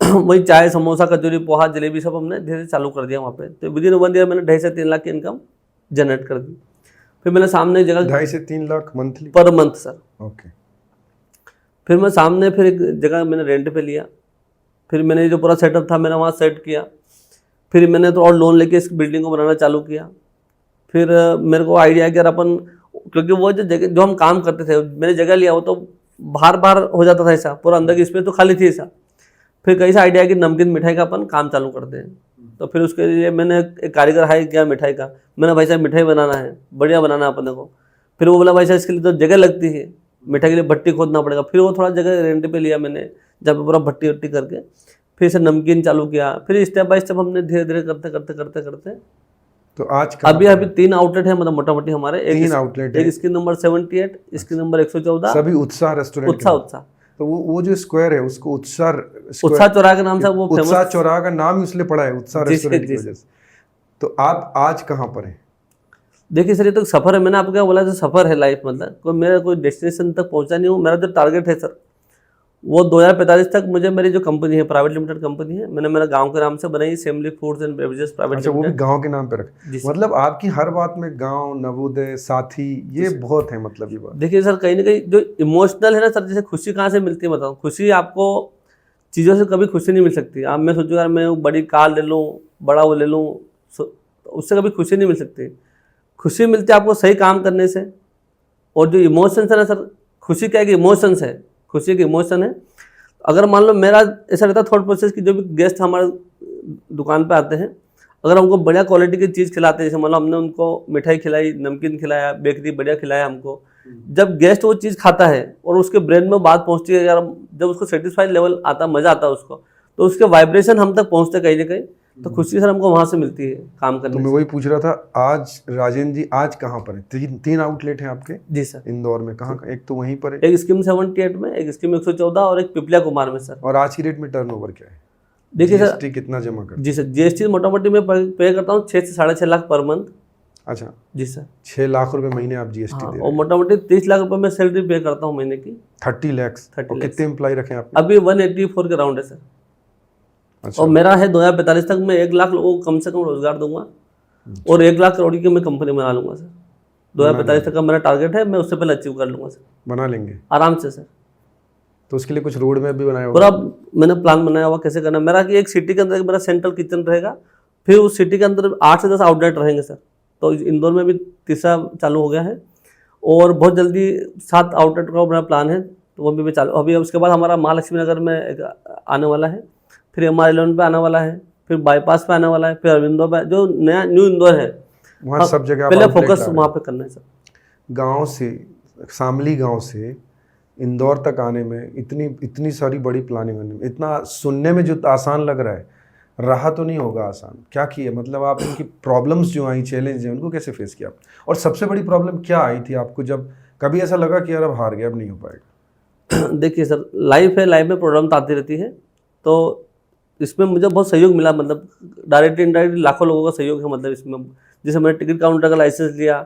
वही चाय, समोसा, कचौरी, पोहा, जलेबी सब हमने धीरे धीरे चालू कर दिया वहाँ पे। तो विद इन 1 ईयर मैंने 2.5 से 3 लाख की इनकम जनरेट कर दी। फिर मैंने सामने जगह 2.5 से 3 lakh monthly per month sir. Okay. फिर मैं सामने फिर एक जगह मैंने रेंट पे लिया, फिर मैंने जो पूरा सेटअप था मैंने वहाँ सेट किया। फिर मैंने तो और लोन लेके इस बिल्डिंग को बनाना चालू किया। फिर मेरे को आइडिया कि यार अपन, क्योंकि वो जो जगह जो हम काम करते थे, मैंने जगह लिया, वो तो बाहर बाहर हो जाता था ऐसा, पूरा अंदर की स्पेस तो खाली थी ऐसा। फिर कई सा आइडिया कि नमकीन मिठाई का अपन काम चालू करते हैं। तो फिर उसके लिए मैंने एक कारीगर हायर किया मिठाई का। मैंने भाई साहब मिठाई बनाना है, बढ़िया बनाना है अपने को। फिर वो बोला भाई साहब इसके लिए तो जगह लगती है, मिठाई के लिए भट्टी खोदना पड़ेगा। फिर वो थोड़ा जगह रेंट पे लिया मैंने, जहाँ पे पूरा भट्टी वट्टी करके फिर से नमकीन चालू किया। फिर स्टेप बाय स्टेप हमने धीरे धीरे करते करते करते करते तो आज अभी 3 आउटलेट है, मतलब मोटा मोटी हमारे। 3 आउटलेट एक इसकी नंबर 78, इसकी नंबर 114, सभी उत्साह रेस्टोरेंट। उत्साह। तो वो जो स्क्वायर है उसको उत्साह चौराहा के नाम से वो फेमस, उत्साह चौराहा का नाम ही इसलिए पड़ा है उत्साह रेस्टोरेंट की वजह से। तो आप आज कहाँ पर हैं? देखिए सर ये तो सफ़र है, मैंने आपको क्या बोला, तो सफ़र है लाइफ, मतलब मेरा कोई डेस्टिनेशन तक पहुंचा नहीं हूँ। मेरा जो टारगेट है सर वो 2045 तक मुझे, मेरी जो कंपनी है प्राइवेट लिमिटेड कंपनी है, मैंने मेरा गांव के नाम से बनाई, सेमली फूड्स एंड बेवरेजेस प्राइवेट। अच्छा, वो भी गांव के नाम पे रखे। मतलब आपकी हर बात में गांव, नवोदय, साथी, ये बहुत है, मतलब ये बात। देखिए सर कहीं ना कहीं जो इमोशनल है ना सर, जैसे खुशी कहाँ से मिलती है बताओ? खुशी आपको चीज़ों से कभी खुशी नहीं मिल सकती। आप मैं सोचूं यार मैं बड़ी कार ले लूँ, बड़ा वो ले लूँ, उससे कभी खुशी नहीं मिल सकती। खुशी मिलती है आपको सही काम करने से। और जो इमोशंस है ना सर, खुशी क्या है कि इमोशंस है, खुशी एक इमोशन है। अगर मान लो मेरा ऐसा रहता थॉट प्रोसेस कि जो भी गेस्ट हमारे दुकान पे आते हैं, अगर हमको बढ़िया क्वालिटी की चीज़ खिलाते हैं, जैसे मान लो हमने उनको मिठाई खिलाई, नमकीन खिलाया, बेकरी बढ़िया खिलाया हमको, जब गेस्ट वो चीज़ खाता है और उसके ब्रेन में बात पहुँचती है यार, जब उसको सेटिस्फाइड लेवल आता, मज़ा आता है उसको, तो उसके वाइब्रेशन हम तक पहुँचते कहीं ना कहीं, तो खुशी सर हमको वहाँ से मिलती है काम करने। तो मैं वही पूछ रहा था, आज राजेंद्र जी आज कहाँ पर है? 3 आउटलेट हैं आपके? जी सर। इंदौर में कहाँ? एक तो वहीं पर है, एक स्कीम 78 में, एक स्कीम 114 और एक पिपलिया कुमार में सर। और आज की डेट में टर्नओवर क्या है? देखिए सर, जीएसटी कितना जमा कर? जी सर, जीएसटी मोटा मोटी मैं पे करता हूँ 6 से 6.5 लाख पर मंथ। अच्छा जी सर। 6 लाख रुपए महीने आप जीएसटी दे रहे हैं। और मोटा मोटी 30 लाख रुपए मैं सैलरी पे करता हूँ महीने की। 30 लाख। और कितने एम्प्लॉय रखे हैं आपने? अभी 184 के राउंड है सर। अच्छा। और मेरा है 2045 तक मैं 1 लाख लोगों को कम से कम रोजगार दूंगा, और 1 लाख करोड़ की मैं कंपनी बना लूंगा सर। 2045 तक का मेरा टारगेट है, मैं उससे पहले अचीव कर लूंगा सर। बना लेंगे आराम से सर। तो उसके लिए कुछ रोड मैप भी बनाया होगा? पूरा मैंने प्लान बनाया हुआ कैसे करना। मेरा कि एक सिटी के अंदर मेरा सेंट्रल किचन रहेगा, फिर उस सिटी के अंदर 8 से 10 आउटलेट रहेंगे सर। तो इंदौर में भी तीसरा चालू हो गया है, और बहुत जल्दी 7 आउटलेट का मेरा प्लान है, तो वो भी मैं चालू अभी। उसके बाद हमारा महालक्ष्मी नगर में आने वाला है, फिर MR11 पे आने वाला है, फिर बाईपास पे आने वाला है, फिर अरविंदो पे, जो नया न्यू इंदौर है वहाँ सब जगह पहले फोकस वहाँ पे करना है सर। गांव से, शामली गांव से इंदौर तक आने में इतनी सारी बड़ी प्लानिंग होने में, इतना सुनने में जो आसान लग रहा है, रहा तो नहीं होगा आसान, क्या किए, मतलब आप उनकी प्रॉब्लम्स जो आई, चैलेंज है, उनको कैसे फेस किया? और सबसे बड़ी प्रॉब्लम क्या आई थी आपको जब कभी ऐसा लगा कि यार अब हार गया, अब नहीं हो पाएगा? देखिए सर, लाइफ है, लाइफ में प्रॉब्लम तो आती रहती है। तो इसमें मुझे बहुत सहयोग मिला, मतलब डायरेक्टली इनडायरेक्टली लाखों लोगों का सहयोग है। मतलब इसमें जैसे मैंने टिकट काउंटर का लाइसेंस लिया,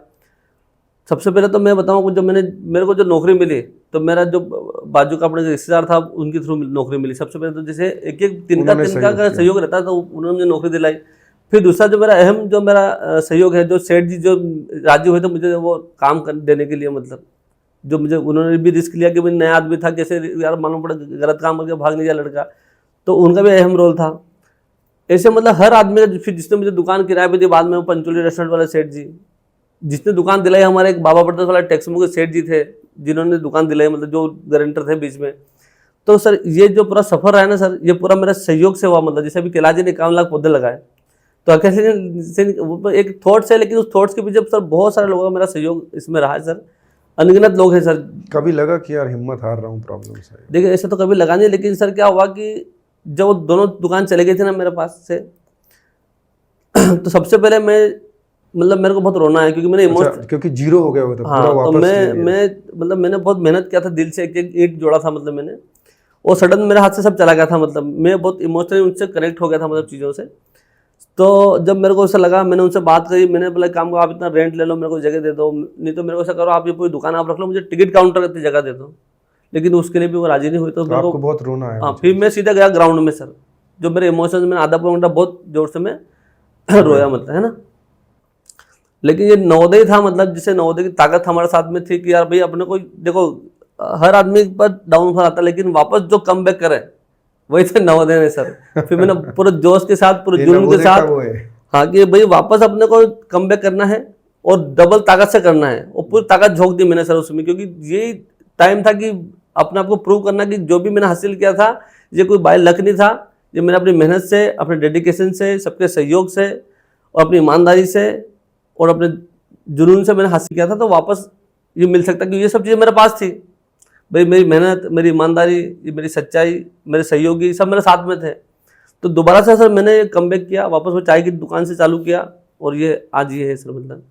सबसे पहले तो मैं बताऊँ, जब मेरे को जो नौकरी मिली, तो मेरा जो बाजू का अपने रिश्तेदार था उनके थ्रू नौकरी मिली। सबसे पहले तो जैसे एक एक तिनका उन्होंने तिनका सहयोग का किया। सहयोग रहता है, तो उन्होंने मुझे नौकरी दिलाई। फिर दूसरा जो मेरा अहम जो मेरा सहयोग है, जो सेठ जी जो राजी हुए थे मुझे वो काम देने के लिए, मतलब जो मुझे उन्होंने भी रिस्क लिया कि भाई नया आदमी था, कैसे यार मालूम पड़ा गलत काम करके भाग नहीं जाए लड़का, तो उनका भी अहम रोल था। ऐसे मतलब हर आदमी का, फिर जिसने मुझे दुकान किराए पे दी बाद में, वो पंचोली रेस्टोरेंट वाले सेठ जी, जिसने दुकान दिलाई, हमारे एक बाबा ब्रदर्स वाला टेक्समो के सेठ जी थे जिन्होंने दुकान दिलाई, मतलब जो गारंटर थे बीच में। तो सर ये जो पूरा सफर रहा है ना सर, ये पूरा मेरा सहयोग से हुआ। मतलब जैसे अभी कैलाश जी ने 51 लाख पौधे लगाए, तो कैसे वो एक थॉट्स है, लेकिन उस थॉट्स के पीछे सर बहुत सारे लोगों का मेरा सहयोग इसमें रहा है सर, अनगिनत लोग हैं सर। कभी लगा कि यार हिम्मत हार रहा हूँ प्रॉब्लम से? देखिए ऐसा तो कभी लगा नहीं, लेकिन सर क्या हुआ कि जब वो दोनों दुकान चले गए थे ना मेरे पास से, तो सबसे पहले मतलब मेरे को बहुत रोना है, क्योंकि मैंने अच्छा, क्योंकि जीरो हो गया होगा तो पूरा हाँ, तो वापस ले लिया। मतलब मैंने बहुत मेहनत किया था, दिल से एक एक ईंट जोड़ा था मतलब मैंने, और सडन मेरे हाथ से सब चला गया था। मतलब मैं बहुत इमोशनली उनसे कनेक्ट हो गया था, मतलब चीज़ों से। तो जब मेरे को ऐसा लगा, मैंने उनसे बात करी, मैंने बोला काम को आप इतना रेंट ले लो, मेरे को जगह दे दो, नहीं तो मेरे को ऐसा करो आप ये पूरी दुकान आप रख लो, मुझे टिकट काउंटर की जगह दे दो। लेकिन उसके लिए भी वो राजी नहीं हुई। तो मेरे आपको को बहुत रोना आया? हाँ, फिर मैं सीधा गया ग्राउंड में सर, जो मेरे इमोशंस, मैंने आधा पौना घंटा बहुत जोर से मैं रोया, मतलब है ना। लेकिन ये नवोदय था, मतलब जिसे नवोदय की ताकत हमारे साथ में थी कि यार भाई अपने को देखो, हर आदमी पर डाउनफॉल आता है, लेकिन वापस जो कम बैक करे वही थे नवोदय ने सर। फिर मैंने पूरे जोश के साथ, पूरे ये जुनून के नवोदय का साथ, वो है। हाँ कि भाई वापस अपने को कम बैक करना है और डबल ताकत से करना है, और पूरी ताकत झोंक दी मैंने सर उसमें, क्योंकि ये टाइम था कि अपने आप को प्रूव करना कि जो भी मैंने हासिल किया था ये कोई बाय लक नहीं था, ये मैंने अपनी मेहनत से, अपने डेडिकेशन से, सबके सहयोग से और अपनी ईमानदारी से और अपने जुनून से मैंने हासिल किया था। तो वापस ये मिल सकता, क्योंकि ये सब चीज़ें मेरे पास थी भाई, मेरी मेहनत, मेरी ईमानदारी, मेरी सच्चाई, मेरे सहयोगी सब मेरे साथ में थे। तो दोबारा से सर मैंने कमबैक किया, वापस वो चाय की दुकान से चालू किया, और ये आज ये है सर, मतलब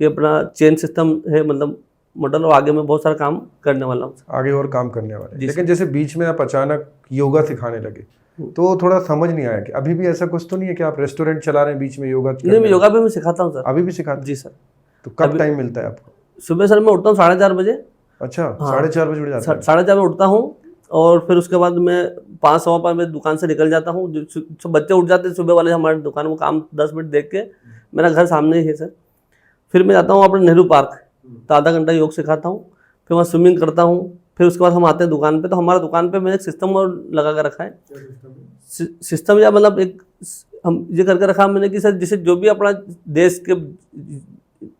कि अपना चेन सिस्टम है, मतलब मॉडल, और आगे मैं बहुत सारा काम करने वाला हूँ। आगे और काम करने वाले। जी लेकिन जैसे बीच में आप अचानक योगा सिखाने लगे, तो थोड़ा समझ नहीं आया कि अभी भी ऐसा कुछ तो नहीं है कि आप रेस्टोरेंट चला रहे हैं बीच में योगा? नहीं, मैं योगा भी मैं सिखाता हूँ सर। अभी भी सिखाते? जी सर। तो कब टाइम मिलता है आपको? सुबह सर मैं उठता हूँ 4:30 बजे। अच्छा, हाँ। 4:30 बजे उठ जाते हैं? 4:30 बजे उठता हूँ, और फिर उसके बाद मैं 5 सवा 5 बजे दुकान से निकल जाता हूँ। जो बच्चे उठ जाते हैं सुबह वाले हमारे दुकान में, काम 10 मिनट देख के, मेरा घर सामने ही है सर। फिर मैं जाता हूँ अपने नेहरू पार्क, तो आधा घंटा योग सिखाता हूँ, फिर वहाँ स्विमिंग करता हूँ। फिर उसके बाद हम आते हैं दुकान पे, तो हमारा दुकान पे मैंने एक सिस्टम और लगा कर रखा है। सिस्टम या मतलब एक हम ये करके रखा मैंने कि सर जैसे जो भी अपना देश के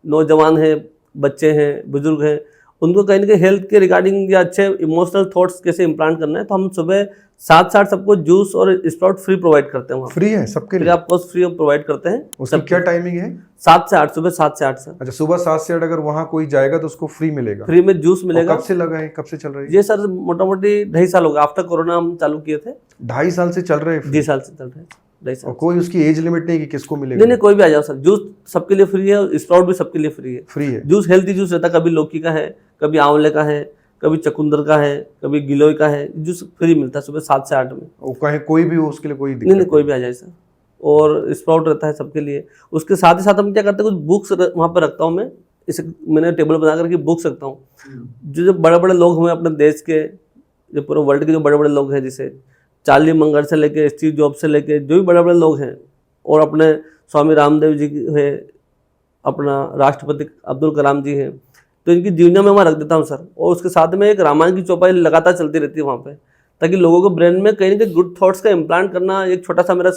नौजवान हैं, बच्चे हैं, बुजुर्ग हैं, उनको कहीं ना कहीं हेल्थ के रिगार्डिंग या अच्छे इमोशनल थॉट्स कैसे इम्प्लांट करना है, तो हम सुबह 7 सबको जूस और स्प्राउट फ्री प्रोवाइड करते हैं। फ्री है सबके फ्री लिए? आपको फ्री प्रोवाइड करते हैं। उसकी क्या टाइमिंग है? 7 से 8, सुबह 7 से 8 सर। अच्छा, सुबह 7 से 8 अगर वहाँ कोई जाएगा तो उसको फ्री मिलेगा? फ्री में जूस और मिलेगा। कब से लगा है, कब से चल रही है ये सर मोटा मोटी 2.5 साल हो गया, आफ्टर कोरोना हम चालू किए थे। 2.5 साल से चल रहे हैं? 2 साल से चल रहे हैं, 2.5 साल। और कोई उसकी एज लिमिट नहीं कि किसको मिलेगा? नहीं नहीं, कोई भी आ जाओ सर, जूस सबके लिए फ्री है, स्प्राउट भी सबके लिए फ्री है। फ्री है? जूस हेल्दी जूस रहता है, कभी लौकी का है, कभी आंवले का है, कभी चकुंदर का है, कभी गिलोय का है, जूस फ्री मिलता है सुबह 7 से 8 में। और कहीं कोई भी हो उसके लिए कोई नहीं नहीं, कोई भी आ जाए सर, और स्प्राउट रहता है सबके लिए। उसके साथ ही साथ हम क्या करते हैं, कुछ बुक्स वहाँ पर रखता हूँ मैं, इसे मैंने टेबल बना करके बुक्स रखता हूँ। जो बड़े बड़े लोग हुए अपने देश के, जो पूरे वर्ल्ड के जो बड़े बड़े लोग हैं, जैसे चार्ली मंगर से लेके स्टीव जॉब से लेके जो भी बड़े बड़े लोग हैं, और अपने स्वामी रामदेव जी है, अपना राष्ट्रपति अब्दुल कलाम जी हैं, तो इनकी जीवनी में वहाँ रख देता हूँ सर। और उसके साथ में एक रामायण की चौपाई लगातार चलती रहती है वहाँ पे, ताकि लोगों के ब्रेन में कहीं ना कहीं गुड थॉट्स का इम्प्लांट करना एक छोटा सा मेरा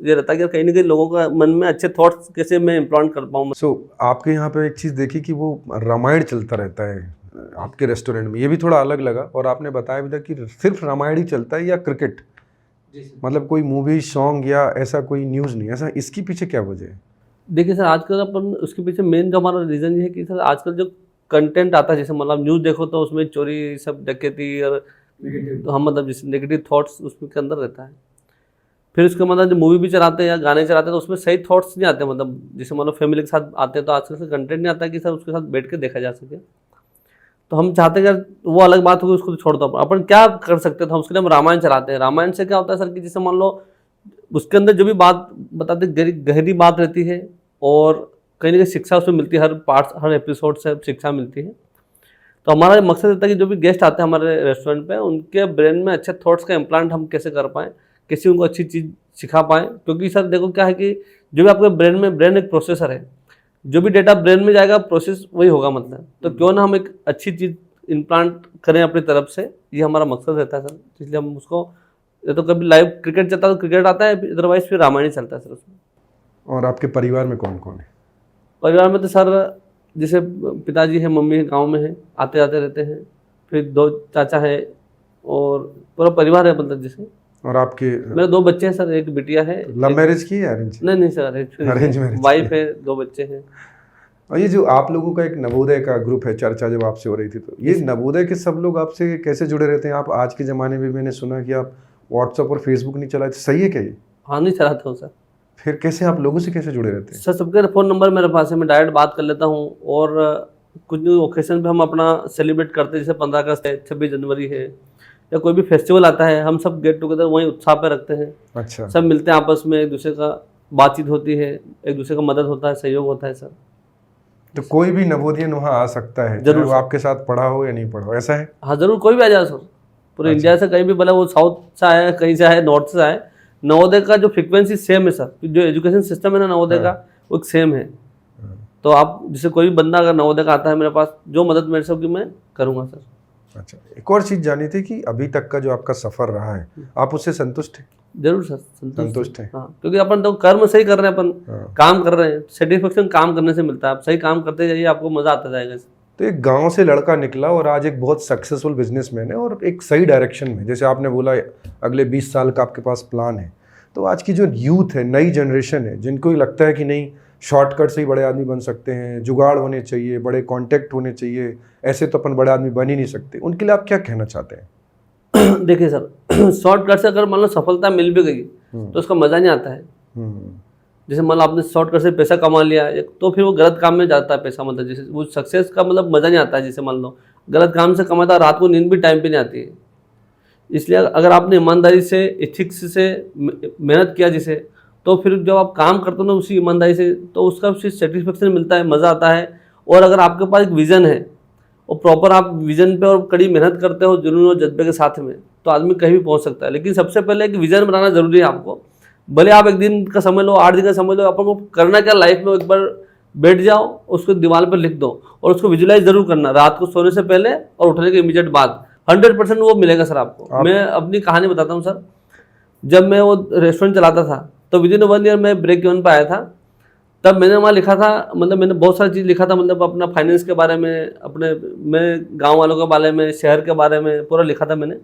ये रहता है कि कहीं ना कहीं लोगों का मन में अच्छे थॉट्स कैसे मैं इम्प्लांट कर पाऊँ। सो आपके यहाँ पे एक चीज़ देखी कि वो रामायण चलता रहता है आपके रेस्टोरेंट में, ये भी थोड़ा अलग लगा। और आपने बताया भी था कि सिर्फ रामायण ही चलता है या क्रिकेट, मतलब कोई मूवी सॉन्ग या ऐसा कोई न्यूज़ नहीं, ऐसा इसके पीछे क्या वजह है? देखिए सर, आजकल अपन उसके पीछे मेन जो हमारा रीज़न ये है कि सर आजकल जो कंटेंट आता है, जैसे मतलब न्यूज़ देखो तो उसमें चोरी सब डकैती और तो हम मतलब जैसे नेगेटिव थॉट्स उसमें के अंदर रहता है। फिर उसके मतलब जो मूवी भी चलाते हैं या गाने चलाते हैं तो उसमें सही थॉट्स नहीं आते, मतलब जैसे मान लो फैमिली के साथ आते हैं तो आजकल से कंटेंट नहीं आता कि सर उसके साथ बैठ के देखा जा सके। तो हम चाहते हैं कि वो अलग बात होगी, उसको तो छोड़ दो, अपन क्या कर सकते थे, हम उसके लिए हम रामायण चलाते हैं। रामायण से क्या होता है सर कि जैसे मान लो उसके अंदर जो भी बात बताते गहरी बात रहती है और कहीं ना कहीं शिक्षा उसमें मिलती है, हर पार्ट हर एपिसोड से शिक्षा मिलती है। तो हमारा मकसद रहता है कि जो भी गेस्ट आते हैं हमारे रेस्टोरेंट पे उनके ब्रेन में अच्छे थॉट्स का इम्प्लांट हम कैसे कर पाएँ, कैसे उनको अच्छी चीज़ सिखा पाएँ। क्योंकि सर देखो क्या है कि जो भी आपके ब्रेन एक प्रोसेसर है, जो भी डेटा ब्रेन में जाएगा प्रोसेस वही होगा मतलब। तो क्यों ना हम एक अच्छी चीज़ इम्प्लांट करें अपनी तरफ से, ये हमारा मकसद रहता है सर। इसलिए हम उसको, ये तो कभी लाइव क्रिकेट चलता है तो क्रिकेट आता है, अदरवाइज फिर रामायण ही चलता है सर उसमें। और आपके परिवार में कौन कौन है? परिवार में तो सर जैसे पिताजी हैं, मम्मी है, गाँव में है, आते जाते रहते हैं, फिर 2 चाचा है और पूरा परिवार है मतलब जैसे। और आपके मेरे 2 बच्चे हैं सर, एक बिटिया है। लव मैरिज की है अरेंज? नहीं सर, अरेंज मैरिज। वाइफ है, 2 बच्चे हैं। और ये जो आप लोगों का एक नवोदय का ग्रुप है, चर्चा जब आपसे हो रही थी, तो ये नवोदय के सब लोग आपसे कैसे जुड़े रहते हैं? आप आज के ज़माने में मैंने सुना कि आप व्हाट्सएप और फेसबुक नहीं चलाते, सही है क्या ये? हाँ, नहीं चलाता हूँ सर। फिर कैसे आप लोगों से कैसे जुड़े रहते हैं? सर सबके फ़ोन नंबर मेरे पास है, मैं डायरेक्ट बात कर लेता हूँ। और कुछ ओकेजन पे हम अपना सेलिब्रेट करते हैं, जैसे 15 अगस्त है, 26 जनवरी है, या कोई भी फेस्टिवल आता है, हम सब गेट टुगेदर वहीं उत्साह पे रखते हैं। अच्छा। सब मिलते हैं आपस में, एक दूसरे का बातचीत होती है, एक दूसरे का मदद होता है, सहयोग होता है सर। तो कोई भी नवोदियन वहाँ आ सकता है, जरूर, चाहे वो आपके साथ पढ़ा हो या नहीं पढ़ा हो, ऐसा है? हाँ जरूर, कोई भी आ जाए सर, पूरे इंडिया से, कहीं भी, भले वो साउथ से आए, कहीं से आए, नॉर्थ से आए। नवोदय का जो फ्रीक्वेंसी सेम है सर, जो एजुकेशन सिस्टम है ना नवोदय का, वो एक सेम है। तो आप जैसे कोई भी बंदा अगर नवोदय का आता है मेरे पास, जो मदद मेरे से होगी मैं करूँगा सर। अच्छा, एक और चीज़ जानी थी कि अभी तक का जो आपका सफ़र रहा है, आप उससे संतुष्ट हैं? जरूर सर, संतुष्ट हैं। हाँ, क्योंकि अपन तो कर्म सही कर रहे हैं, अपन काम कर रहे हैं, सेटिस्फेक्शन काम करने से मिलता है। आप सही काम करते जाइए, आपको मजा आता जाएगा। तो एक गांव से लड़का निकला और आज एक बहुत सक्सेसफुल बिजनेसमैन है और एक सही डायरेक्शन में, जैसे आपने बोला अगले 20 साल का आपके पास प्लान है। तो आज की जो यूथ है, नई जनरेशन है, जिनको लगता है कि नहीं शॉर्टकट से ही बड़े आदमी बन सकते हैं, जुगाड़ होने चाहिए, बड़े कॉन्टैक्ट होने चाहिए, ऐसे तो अपन बड़े आदमी बन ही नहीं सकते, उनके लिए आप क्या कहना चाहते हैं? देखिए सर, शॉर्टकट से अगर मान लो सफलता मिल भी गई तो उसका मज़ा नहीं आता है। जैसे मान लो आपने शॉर्टकट से पैसा कमा लिया, तो फिर वो गलत काम में जाता है पैसा, मतलब जैसे वो सक्सेस का मतलब मज़ा नहीं आता है। जैसे मान लो गलत काम से कमाता, रात को नींद भी टाइम पे नहीं आती है। इसलिए अगर आपने ईमानदारी से, एथिक्स से मेहनत किया जिसे, तो फिर जब आप काम करते हो ना उसी ईमानदारी से, तो उसका फिर सेटिस्फेक्शन मिलता है, मज़ा आता है। और अगर आपके पास एक विज़न है और प्रॉपर आप विज़न पे और कड़ी मेहनत करते हो जुनून और जज्बे के साथ में, तो आदमी कहीं भी पहुंच सकता है। लेकिन सबसे पहले एक विज़न बनाना ज़रूरी है आपको। भले आप 1 दिन का समय लो, 8 दिन का समय लो, अपन को करना क्या लाइफ में, एक बार बैठ जाओ, उसको दीवार पर लिख दो और उसको विजुलाइज जरूर करना, रात को सोने से पहले और उठने के इमीडिएट बाद। 100% वो मिलेगा सर आपको। मैं अपनी कहानी बताता हूँ सर। जब मैं वो रेस्टोरेंट चलाता था तो विदिन 1 ईयर मैं ब्रेक इवन पे आया था। तब मैंने वहाँ लिखा था, मतलब मैंने बहुत सारी चीज़ लिखा था, मतलब अपना फाइनेंस के बारे में, अपने मैं गांव वालों के बारे में, शहर के बारे में पूरा लिखा था मैंने।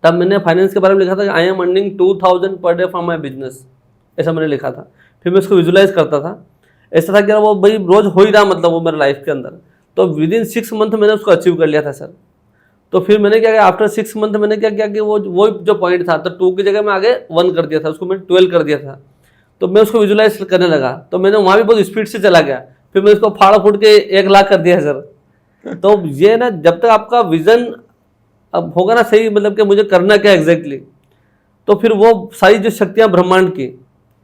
तब मैंने फाइनेंस के बारे में लिखा था कि I am earning 2000 per day from my business, ऐसा मैंने लिखा था। फिर मैं उसको विजुलाइज करता था, ऐसा था कि वो भाई रोज़ हो ही रहा, मतलब वो मेरे लाइफ के अंदर। तो विदिन 6 मंथ मैंने उसको अचीव कर लिया था सर। तो फिर मैंने क्या किया, आफ्टर 6 मंथ मैंने क्या किया कि वो जो पॉइंट था, तो 2 की जगह मैं आगे 1 कर दिया था, उसको मैंने 12 कर दिया था। तो मैं उसको विजुलाइज करने लगा, तो मैंने वहाँ भी बहुत स्पीड से चला गया। फिर मैं उसको फाड़ा फूट के 1 लाख कर दिया सर। तो ये ना, जब तक आपका विजन अब होगा ना सही, मतलब कि मुझे करना क्या एग्जैक्टली, तो फिर वो सारी जो शक्तियाँ ब्रह्मांड की,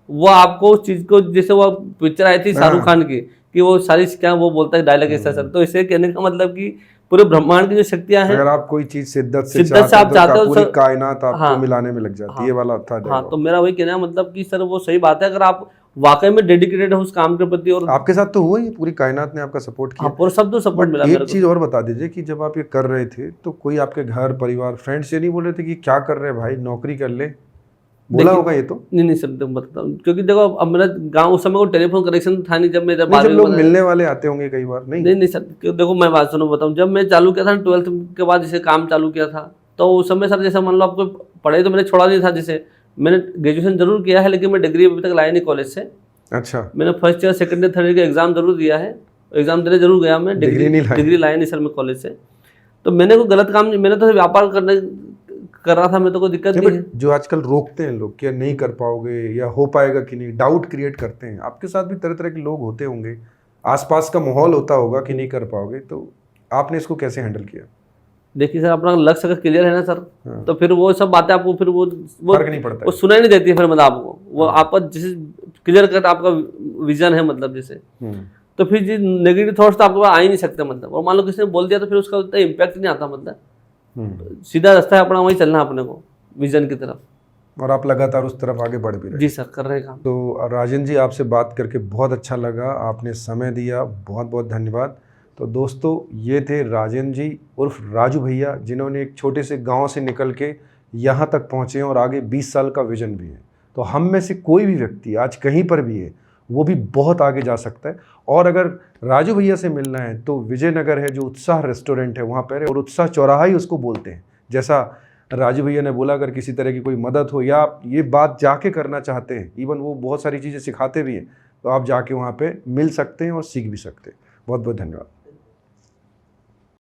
वो आपको उस चीज़ को, जैसे वो पिक्चर आई थी शाहरुख खान की कि वो सारी क्या वो बोलता है डायलॉग ऐसा सर। तो इसे कहने का मतलब कि पूरे ब्रह्मांड की जो शक्तियां हैं, अगर आप कोई चीज शिद्दत से आप चाहते हो, पूरी कायनात आपको हाँ, मिलाने में लग जाती है। ये वाला था। हाँ, तो मेरा वही कहना है, मतलब कि सर वो सही बात है, अगर आप वाकई में डेडिकेटेड हो उस काम के प्रति। और आपके साथ तो हुआ ही, पूरी कायनात ने आपका सपोर्ट किया। हाँ, पूरा सब तो सपोर्ट मिला। एक चीज और बता दीजिए कि जब आप ये कर रहे थे तो कोई आपके घर परिवार फ्रेंड्स ये नहीं बोल रहे थे कि क्या कर रहे हैं भाई, नौकरी कर ले, बोला होगा ये तो? नहीं सर, बताता हूँ, क्योंकि देखो अब मेरा गाँव उस समय को टेलीफोन कनेक्शन था नहीं। जब मैं जब लोग मिलने वाले आते होंगे कई बार, नहीं सर, देखो मैं बात सुनो बताऊँ, जब मैं चालू किया था 12th के बाद जैसे काम चालू किया था, तो उस समय सर जैसे मान लो आपको पढ़ाई तो मैंने छोड़ा नहीं था। जैसे मैंने ग्रेजुएशन जरूर किया है, लेकिन मैं डिग्री अभी तक लाया नहीं कॉलेज से। अच्छा। मैंने first year, second year, third year का एग्जाम जरूर दिया है, एग्जाम देने जरूर गया मैं, डिग्री लाया नहीं सर मैं कॉलेज से। तो मैंने कोई गलत काम नहीं, मैंने तो व्यापार कर रहा था मैं, तो कोई दिक्कत नहीं, नहीं है। बट जो आजकल रोकते हैं लोग कि नहीं कर पाओगे या हो पाएगा कि नहीं, डाउट क्रिएट करते हैं, आपके साथ भी तरह तरह के लोग होते होंगे, आसपास का माहौल होता होगा कि नहीं कर पाओगे, तो आपने इसको कैसे हैंडल किया? देखिए सर, अपना लक्ष्य अगर क्लियर है ना सर, हाँ। तो फिर वो सब बातें आपको फिर वो फर्क नहीं पड़ता वो है। सुनाई नहीं देती है फिर, मतलब आपको वो आपका जैसे क्लियर कट आपका विजन है, मतलब जैसे, तो फिर जी नेगेटिव थॉट्स तो आपके पास आ ही नहीं सकते, मतलब। और मान लो किसी ने बोल दिया तो फिर उसका उतना इम्पैक्ट नहीं आता, मतलब सीधा रास्ता है अपना, वही चलना है अपने को विजन की तरफ। और आप लगातार उस तरफ आगे बढ़ भी रहे हैं। जी सर, कर रहे हैं काम। तो राजेंद्र जी, आपसे बात करके बहुत अच्छा लगा, आपने समय दिया, बहुत बहुत धन्यवाद। तो दोस्तों, ये थे राजेंद्र जी उर्फ राजू भैया, जिन्होंने एक छोटे से गांव से निकल के यहाँ तक पहुँचे हैं और आगे 20 साल का विजन भी है। तो हम में से कोई भी व्यक्ति आज कहीं पर भी है, वो भी बहुत आगे जा सकता है। और अगर राजू भैया से मिलना है तो विजयनगर है जो उत्साह रेस्टोरेंट है वहाँ पर है, और उत्साह चौराहा ही उसको बोलते हैं। जैसा राजू भैया ने बोला, अगर किसी तरह की कोई मदद हो या आप ये बात जाके करना चाहते हैं, इवन वो बहुत सारी चीज़ें सिखाते भी हैं, तो आप जाके वहाँ पे मिल सकते हैं और सीख भी सकते हैं। बहुत बहुत धन्यवाद।